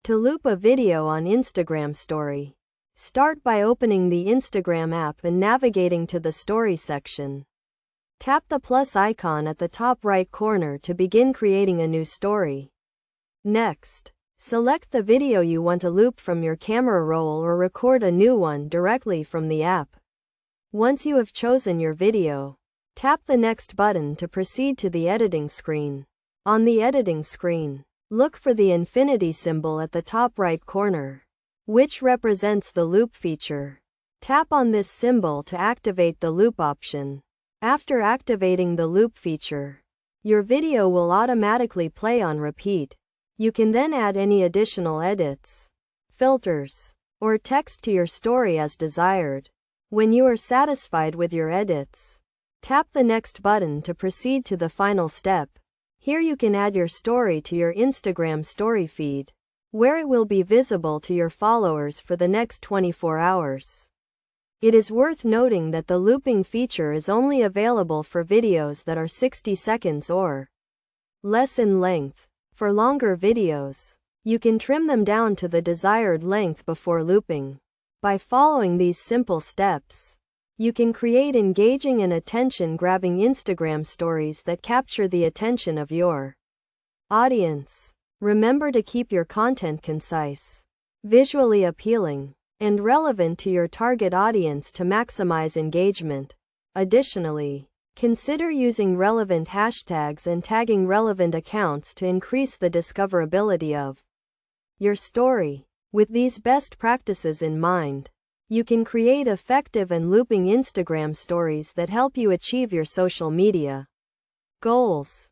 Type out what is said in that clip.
To loop a video on Instagram Story, start by opening the Instagram app and navigating to the Story section. Tap the plus icon at the top right corner to begin creating a new story. Next, select the video you want to loop from your camera roll or record a new one directly from the app. Once you have chosen your video, tap the next button to proceed to the editing screen. On the editing screen, look for the infinity symbol at the top right corner, which represents the loop feature. Tap on this symbol to activate the loop option. After activating the loop feature, your video will automatically play on repeat. You can then add any additional edits, filters, or text to your story as desired. When you are satisfied with your edits, tap the next button to proceed to the final step. Here you can add your story to your Instagram story feed, where it will be visible to your followers for the next 24 hours. It is worth noting that the looping feature is only available for videos that are 60 seconds or less in length. For longer videos, you can trim them down to the desired length before looping. By following these simple steps, you can create engaging and attention-grabbing Instagram stories that capture the attention of your audience. Remember to keep your content concise, visually appealing, and relevant to your target audience to maximize engagement. Additionally, consider using relevant hashtags and tagging relevant accounts to increase the discoverability of your story. With these best practices in mind, you can create effective and looping Instagram stories that help you achieve your social media goals.